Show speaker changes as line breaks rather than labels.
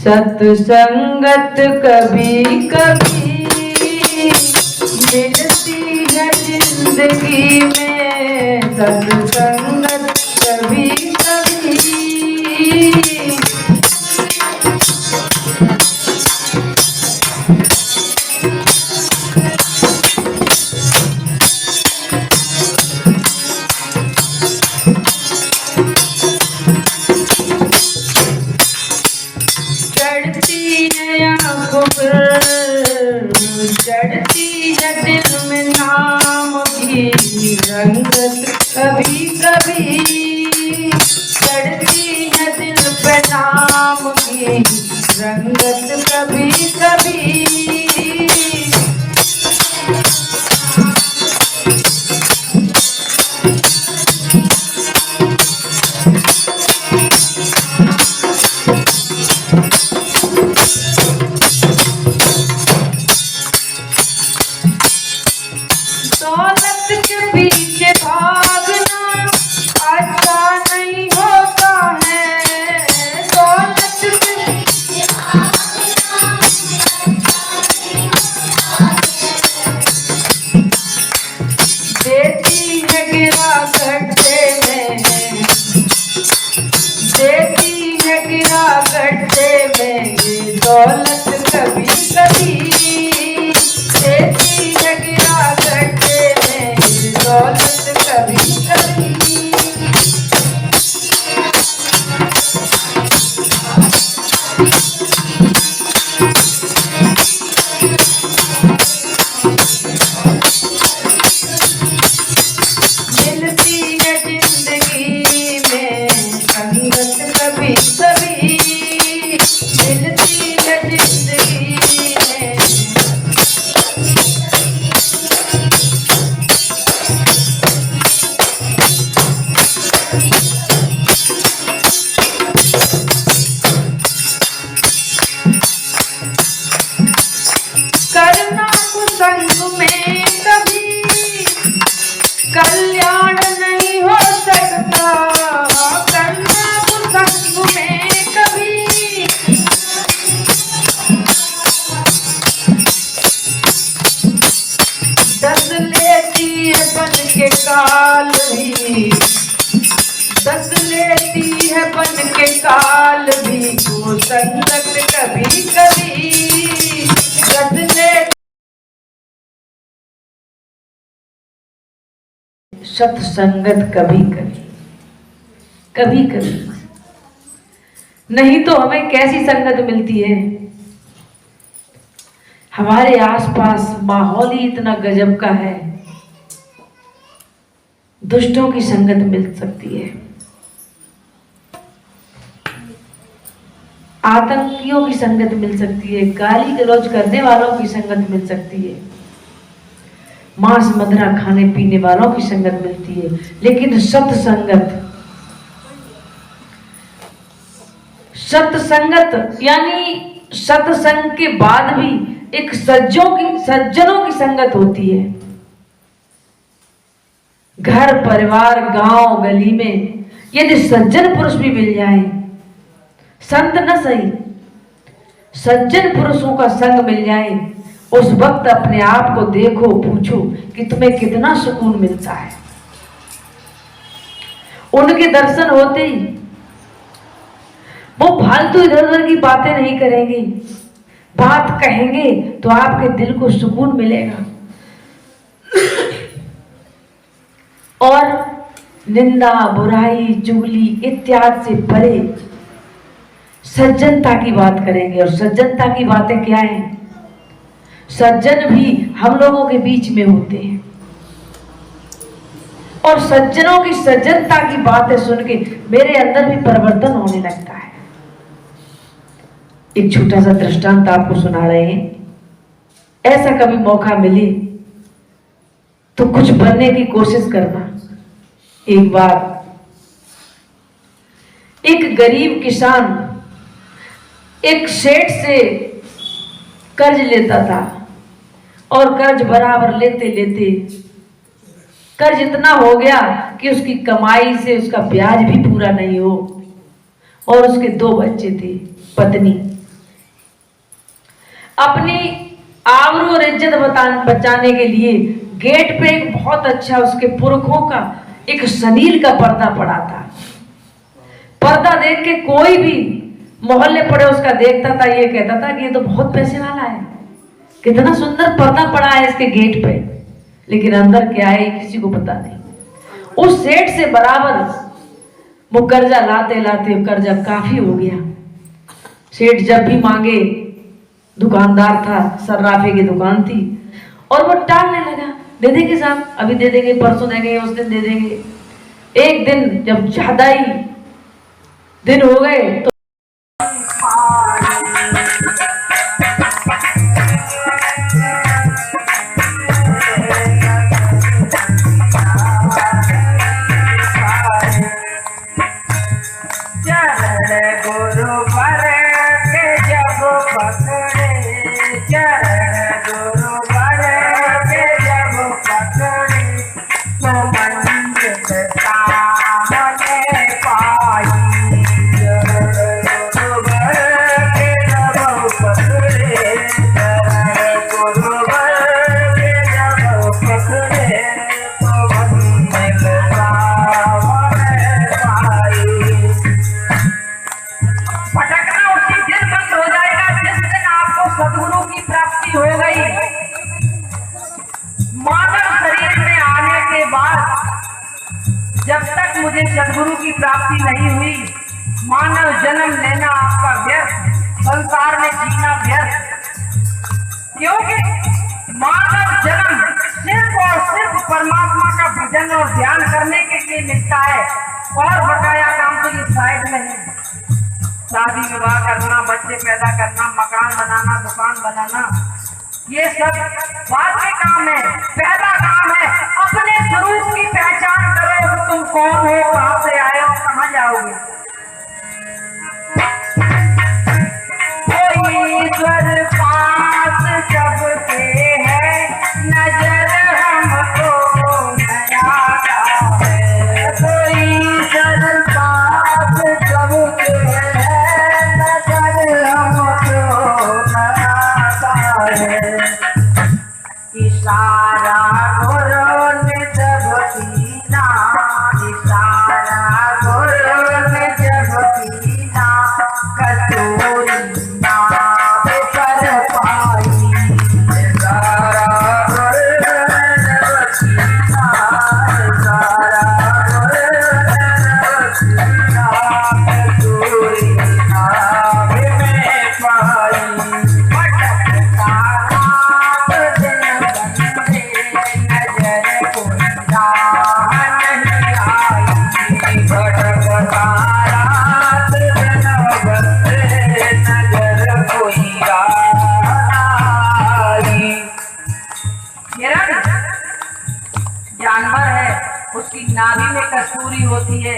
सत्संगत कभी कभी मिलती है जिंदगी में, सत्संगत कभी कभी। चढ़ती है दिल में नाम की रंगत कभी कभी, चढ़ती है दिल पे नाम की रंगत कभी कभी। दौलत के पीछे भागना अच्छा नहीं होता है, दौलत के पीछे भागना देती है गिरा गड्ढे में, देती है गिरा गड्ढे में ये दौलत कभी कभी, देती है गिरा गड्ढे में ये दौलत कभी कभी। मिलती है जिंदगी में संगत कभी कभी, मिलती है जिंदगी में। करना कुसंग में कभी कल्याण नहीं हो सकता, करना कुसंग में कभी दस लेती है बन के काल भी, दस लेती है बन के काल भी कुसंगत कभी कभी, दस लेती सत्संगत कभी कभी, कभी कभी। नहीं तो हमें कैसी संगत मिलती है, हमारे आसपास माहौल ही इतना गजब का है। दुष्टों की संगत मिल सकती है, आतंकियों की संगत मिल सकती है, गाली गलौज करने वालों की संगत मिल सकती है, मांस मदिरा खाने पीने वालों की संगत मिलती है। लेकिन सत्संगत, सत्संगत यानी सत्संग के बाद भी एक सज्जनों की संगत होती है। घर परिवार गांव गली में यदि सज्जन पुरुष भी मिल जाए, संत न सही सज्जन पुरुषों का संग मिल जाए, उस वक्त अपने आप को देखो, पूछो कि तुम्हें कितना सुकून मिलता है। उनके दर्शन होते ही वो फालतू इधर उधर की बातें नहीं करेंगे, बात कहेंगे तो आपके दिल को सुकून मिलेगा। और निंदा बुराई चुगली इत्यादि से परे सज्जनता की बात करेंगे। और सज्जनता की बातें क्या हैं? सज्जन भी हम लोगों के बीच में होते हैं, और सज्जनों की सज्जनता की बातें सुन के मेरे अंदर भी परिवर्तन होने लगता है। एक छोटा सा दृष्टांत आपको सुना रहे हैं। ऐसा कभी मौका मिले तो कुछ बनने की कोशिश करना। एक बार एक गरीब किसान एक सेठ से कर्ज लेता था, और कर्ज बराबर लेते लेते कर्ज इतना हो गया कि उसकी कमाई से उसका ब्याज भी पूरा नहीं हो। और उसके 2 बच्चे थे, पत्नी अपनी आबरू और इज्जत बचाने के लिए गेट पे एक बहुत अच्छा उसके पुरखों का एक सनील का पर्दा पड़ा था। पर्दा देख के कोई भी मोहल्ले पड़ोस का देखता था, ये कहता था कि ये तो बहुत पैसे वाला है, कितना सुंदर पर्दा पड़ा है इसके गेट पे, लेकिन अंदर क्या है किसी को पता नहीं। उस सेठ से बराबर वो कर्जा लाते लाते कर्जा काफी हो गया। सेठ जब भी मांगे, दुकानदार था, सर्राफे की दुकान थी, और वो टालने लगा, दे देंगे साहब, अभी दे देंगे, परसों देंगे, उस दिन दे देंगे। एक दिन जब ज्यादा ही दिन हो गए तो जब तक मुझे सद्गुरु की प्राप्ति नहीं हुई, मानव जन्म लेना आपका व्यर्थ, संसार में जीना व्यर्थ। क्योंकि मानव जन्म सिर्फ और सिर्फ परमात्मा का भजन और ध्यान करने के लिए मिलता है, और बकाया काम तो ये साइड में है। शादी विवाह करना, बच्चे पैदा करना, मकान बनाना, दुकान बनाना, ये सब बाद के काम है। पहला काम है अपने स्वरूप की पहचान करो, तुम कौन हो, कहां से आए हो, कहां जाओगे। कोई ईश्वर पास सबके है, नजर हमको न आता है। कोई ईश्वर पास सबके है, नजर हमको न आता है। इशारा गुरु ने जब कीना, इशारा गुरु ने जब कीना, कटोरी ना बेपर पाई। इशारा गुरु ने जब कीना, इशारा गुरु ने जब कीना, कटोरी ना बेपर पाई। जानवर है, उसकी नाभि में कस्तूरी होती है,